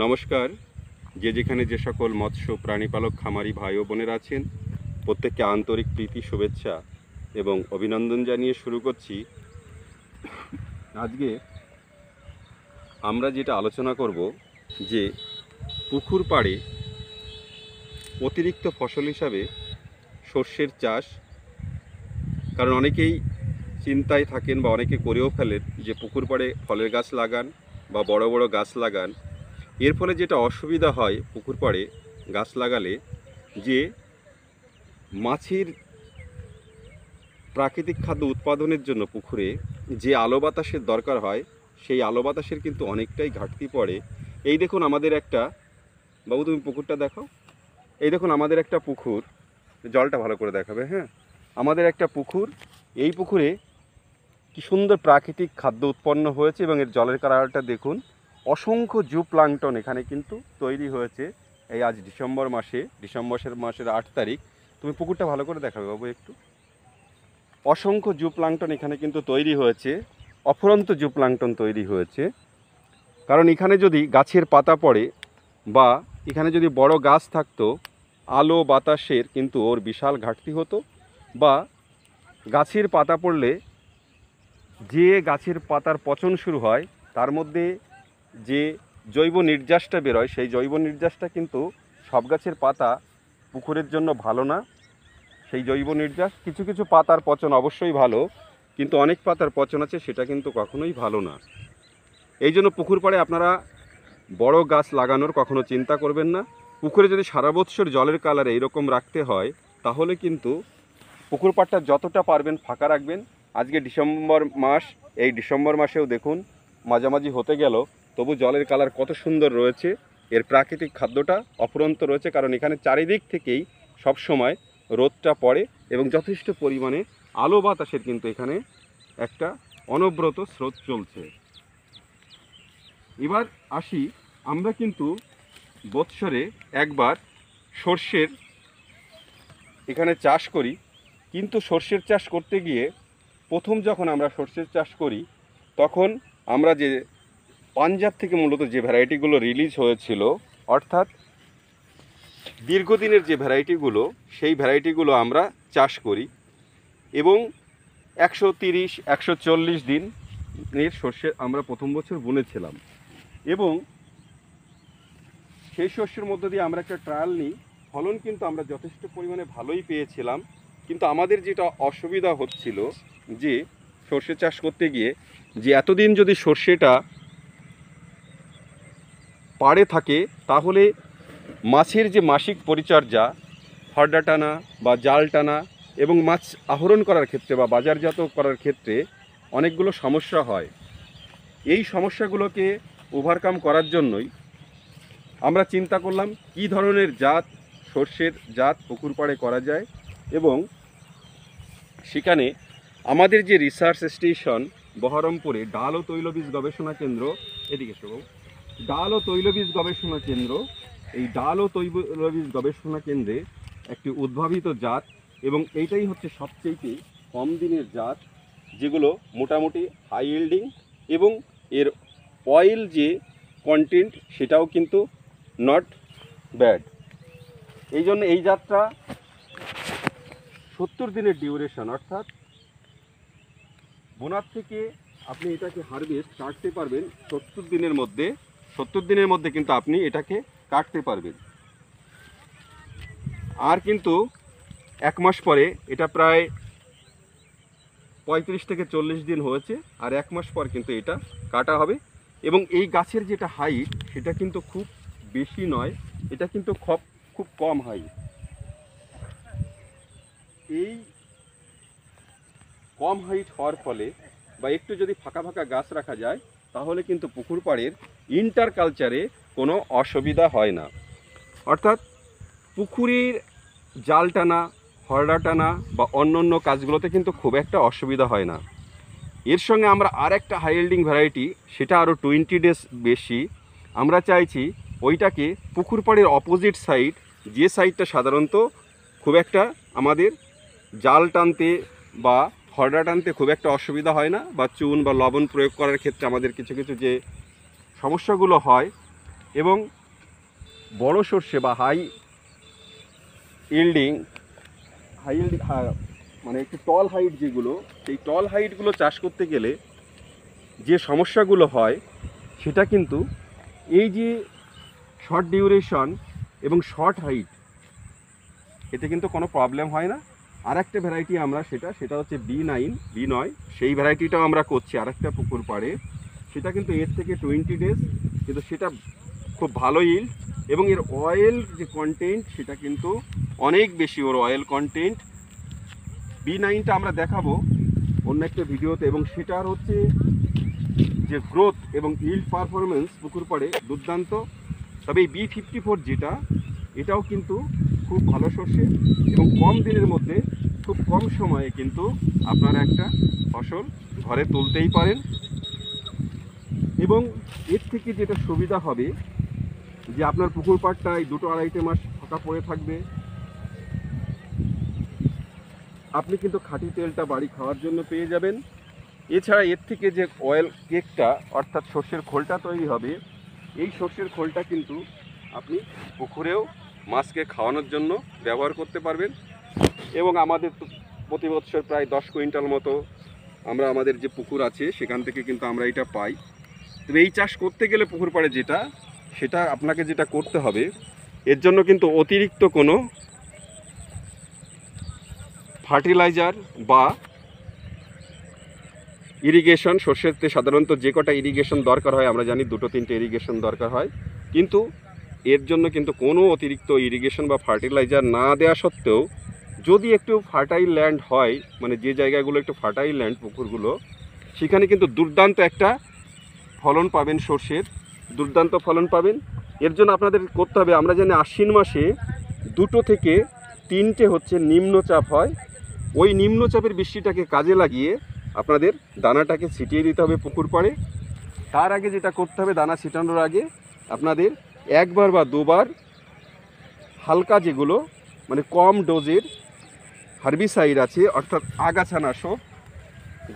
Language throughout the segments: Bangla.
নমস্কার। যে যেখানে যে সকল মৎস্য প্রাণীপালক খামারি ভাই ও বোনেরা আছেন, প্রত্যেককে আন্তরিক প্রীতি, শুভেচ্ছা এবং অভিনন্দন জানিয়ে শুরু করছি। আজকে আমরা যেটা আলোচনা করব যে পুকুর পাড়ে অতিরিক্ত ফসল হিসাবে সর্ষের চাষ। কারণ অনেকেই চিন্তায় থাকেন বা অনেকে করেও ফেলেন যে পুকুর পাড়ে ফলের গাছ লাগান বা বড় বড় গাছ লাগান। এর ফলে যেটা অসুবিধা হয় পুকুর পাড়ে গাছ লাগালে, যে মাছের প্রাকৃতিক খাদ্য উৎপাদনের জন্য পুকুরে যে আলো বাতাসের দরকার হয়, সেই আলো বাতাসের কিন্তু অনেকটাই ঘাটতি পড়ে। এই দেখুন আমাদের একটা, বাবু তুমি পুকুরটা দেখো, এই দেখুন আমাদের একটা পুকুর, জলটা ভালো করে দেখাবে। হ্যাঁ, আমাদের একটা পুকুর, এই পুকুরে কি সুন্দর প্রাকৃতিক খাদ্য উৎপন্ন হয়েছে এবং এর জলের কালারটা দেখুন। অসংখ্য জুপ্লাঙ্কটন এখানে কিন্তু তৈরি হয়েছে। এই আজ ডিসেম্বর মাসের 8 তারিখ। তুমি পুকুরটা ভালো করে দেখাবে বাবু একটু। অসংখ্য জুপ্লাঙ্কটন এখানে কিন্তু তৈরি হয়েছে, অফুরন্ত জুপ্লাঙ্কটন তৈরি হয়েছে। কারণ এখানে যদি গাছের পাতা পড়ে বা এখানে যদি বড় গাছ থাকতো, আলো বাতাসের কিন্তু ওর বিশাল ঘাটতি হতো। বা গাছের পাতা পড়লে যে গাছের পাতার পচন শুরু হয়, তার মধ্যে যে জৈব নির্যাসটা বেরোয়, সেই জৈব নির্যাসটা কিন্তু সব গাছের পাতা পুকুরের জন্য ভালো না। সেই জৈব নির্যাস, কিছু কিছু পাতার পচন অবশ্যই ভালো, কিন্তু অনেক পাতার পচন আছে, সেটা কিন্তু কখনোই ভালো না। এই জন্য পুকুর পাড়ে আপনারা বড় গাছ লাগানোর কখনো চিন্তা করবেন না। পুকুরে যদি সারা বৎসর জলের কালার এইরকম রাখতে হয়, তাহলে কিন্তু পুকুর পাড়টা যতটা পারবেন ফাঁকা রাখবেন। আজকে ডিসেম্বর মাস, এই ডিসেম্বর মাসেও দেখুন মাঝামাঝি হতে গেল, তবু জলের কালার কত সুন্দর রয়েছে। এর প্রাকৃতিক খাদ্যটা অফুরন্ত রয়েছে, কারণ এখানে চারিদিক থেকেই সবসময় রোদটা পড়ে এবং যথেষ্ট পরিমাণে আলো বাতাসের কিন্তু এখানে একটা অনবরত স্রোত চলছে। এবার আসি, আমরা কিন্তু বৎসরে একবার সর্ষের এখানে চাষ করি, কিন্তু সর্ষের চাষ করতে গিয়ে প্রথম যখন আমরা সর্ষের চাষ করি, তখন আমরা যে পাঞ্জাব থেকে মূলত যে ভ্যারাইটিগুলো রিলিজ হয়েছিল, অর্থাৎ দীর্ঘদিনের যে ভ্যারাইটিগুলো, সেই ভ্যারাইটিগুলো আমরা চাষ করি এবং 130-140 দিনের সর্ষে আমরা প্রথম বছর বুনেছিলাম। এবং সেই শস্যের মধ্য দিয়ে আমরা একটা ট্রায়াল নিই, ফলন কিন্তু আমরা যথেষ্ট পরিমাণে ভালোই পেয়েছিলাম। কিন্তু আমাদের যেটা অসুবিধা হচ্ছিল, যে সর্ষে চাষ করতে গিয়ে যে এতদিন যদি সর্ষেটা পাড়ে থাকে, তাহলে মাছের যে মাসিক পরিচর্যা, হরডা টানা বা জাল টানা এবং মাছ আহরণ করার ক্ষেত্রে বা বাজারজাত করার ক্ষেত্রে অনেকগুলো সমস্যা হয়। এই সমস্যাগুলোকে ওভারকাম করার জন্যই আমরা চিন্তা করলাম কী ধরনের সর্ষের জাত পুকুর পাড়ে করা যায়। এবং সেখানে আমাদের যে রিসার্চ স্টেশন বহরমপুরে ডাল ও তৈলবীজ গবেষণা কেন্দ্র, এদিকে সব ডাল ও তৈলবীজ গবেষণা কেন্দ্র, এই ডাল ও তৈলবীজ গবেষণা কেন্দ্রে একটি উদ্ভাবিত জাত, এবং এইটাই হচ্ছে সবচেয়ে কম দিনের জাত, যেগুলো মোটামুটি হাই ইল্ডিং এবং এর অয়েল যে কন্টেন্ট সেটাও কিন্তু নট ব্যাড। এই জন্য এই জাতটা 70 দিনের ডিউরেশন, অর্থাৎ বোনার থেকে আপনি এটাকে হারভেস্ট কাটতে পারবেন 70 দিনের মধ্যে। 70 দিনের মধ্যে কিন্তু আপনি এটাকে কাটতে পারবেন। আর কিন্তু 1 মাস পরে, এটা প্রায় 35 থেকে 40 দিন হয়েছে, আর 1 মাস পর কিন্তু এটা কাটা হবে। এবং এই গাছের যেটা হাইট, সেটা কিন্তু খুব বেশি নয়, এটা কিন্তু খুব কম হাইট। এই কম হাইট হওয়ার ফলে বা একটু যদি ফাঁকা ফাঁকা গাছ রাখা যায়, তাহলে কিন্তু পুকুর পাড়ের ইন্টার কালচারে কোনো অসুবিধা হয় না। অর্থাৎ পুকুরের জাল টানা, হরডা টানা বা অন্য কাজগুলোতে কিন্তু খুব একটা অসুবিধা হয় না। এর সঙ্গে আমরা আর একটা হাই ইল্ডিং ভ্যারাইটি, সেটা আরও 20 ডেজ বেশি, আমরা চাইছি ওইটাকে পুকুর পাড়ের অপোজিট সাইড, যে সাইডটা সাধারণত খুব একটা আমাদের জাল টানতে বা হরডা টানতে খুব একটা অসুবিধা হয় না, বা চুন বা লবণ প্রয়োগ করার ক্ষেত্রে আমাদের কিছু কিছু যে সমস্যাগুলো হয়, এবং বড় সর্ষে বা হাই ইল্ডিং মানে একটু টল হাইট যেগুলো, সেই টল হাইটগুলো চাষ করতে গেলে যে সমস্যাগুলো হয় সেটা কিন্তু এই যে শর্ট ডিউরেশন এবং শর্ট হাইট, এতে কিন্তু কোনো প্রবলেম হয় না। আর একটা ভ্যারাইটি আমরা সেটা হচ্ছে B9 সেই ভ্যারাইটিটাও আমরা করছি আরেকটা পুকুর পাড়ে। সেটা কিন্তু এর থেকে 20 ডেজ, কিন্তু সেটা খুব ভালো ইল্ড এবং এর অয়েল যে কন্টেন্ট সেটা কিন্তু অনেক বেশি, ওর অয়েল কন্টেন্ট। B9টা আমরা দেখাবো অন্য একটা ভিডিওতে, এবং সেটার হচ্ছে যে গ্রোথ এবং ইল্ড পারফরমেন্স পুকুর পাড়ে দুর্দান্ত। তবে এই B54 যেটা, এটাও কিন্তু খুব ভালো সর্ষে এবং কম দিনের মধ্যে খুব কম সময়ে কিন্তু আপনারা একটা ফসল ঘরে তুলতেই পারেন। এবং এর থেকে যেটা সুবিধা হবে যে আপনার পুকুর পাড়টায় 2-2.5 মাস ফাঁকা পড়ে থাকবে, আপনি কিন্তু খাঁটি তেলটা বাড়ি খাওয়ার জন্য পেয়ে যাবেন। এছাড়া এর থেকে যে অয়েল কেকটা অর্থাৎ সর্ষের খোলটা তৈরি হবে, এই সর্ষের খোলটা কিন্তু আপনি পুকুরেও মাছকে খাওয়ানোর জন্য ব্যবহার করতে পারবেন। এবং আমাদের তো প্রতি বছর প্রায় 10 কুইন্টাল মতো আমরা আমাদের যে পুকুর আছে সেখান থেকে কিন্তু আমরা এটা পাই। তবে এই চাষ করতে গেলে পুকুর পাড়ে সেটা আপনাকে যেটা করতে হবে, এর জন্য কিন্তু অতিরিক্ত কোনো ফার্টিলাইজার বা ইরিগেশন, সর্ষেতে সাধারণত যে কটা ইরিগেশন দরকার হয় আমরা জানি 2-3টে ইরিগেশন দরকার হয়, কিন্তু এর জন্য কিন্তু কোনো অতিরিক্ত ইরিগেশন বা ফার্টিলাইজার না দেওয়া সত্ত্বেও যদি একটু ফার্টাইল ল্যান্ড হয়, মানে যে জায়গাগুলো একটু ফার্টাইল ল্যান্ড পুকুরগুলো, সেখানে কিন্তু দুর্দান্ত একটা ফলন পাবেন, সর্ষের দুর্দান্ত ফলন পাবেন। এর জন্য আপনাদের করতে হবে, আমরা জানি আশ্বিন মাসে 2 থেকে 3টে হচ্ছে নিম্নচাপ হয়। ওই নিম্নচাপের বৃষ্টিটাকে কাজে লাগিয়ে আপনাদের দানাটাকে ছিটিয়ে দিতে হবে পুকুর পাড়ে। তার আগে যেটা করতে হবে, দানা ছিটানোর আগে আপনাদের 1বার বা 2বার হালকা যেগুলো মানে কম ডোজের হার্বিসাইড আছে অর্থাৎ আগাছানাশক,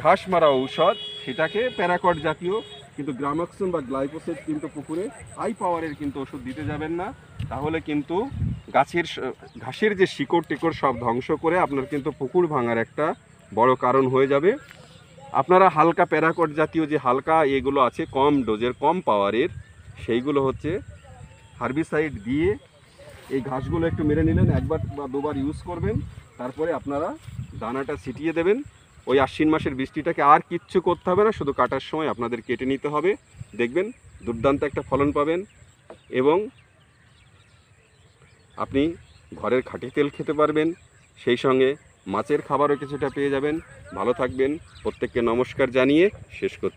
ঘাস মারা ঔষধ, সেটাকে প্যারাকট জাতীয়, কিন্তু গ্রামাক্সন বা গ্লাইফোসেট কিন্তু পুকুরে হাই পাওয়ারের কিন্তু ওষুধ দিতে যাবেন না, তাহলে কিন্তু ঘাসের যে শিকড় টিকড় সব ধ্বংস করে আপনার কিন্তু পুকুর ভাঙার একটা বড় কারণ হয়ে যাবে। আপনারা হালকা প্যারাকট জাতীয় যে হালকা এগুলো আছে কম ডোজের কম পাওয়ারের, সেইগুলো হচ্ছে হার্বিসাইড দিয়ে এই ঘাসগুলো একটু মেরে নিলেন, 1বার বা 2বার ইউজ করবেন, তারপরে আপনারা দানাটা ছিটিয়ে দেবেন। ওই আশ্বিন মাসের বৃষ্টিটাকে আর কিচ্ছু করতে হবে না, শুধু কাটার সময় আপনাদের কেটে নিতে হবে, দেখবেন দুর্দান্ত একটা ফলন পাবেন এবং আপনি ঘরের খাঁটি তেল খেতে পারবেন, সেই সঙ্গে মাছের খাবারও কিছুটা পেয়ে যাবেন। ভালো থাকবেন, প্রত্যেককে নমস্কার জানিয়ে শেষ করছি।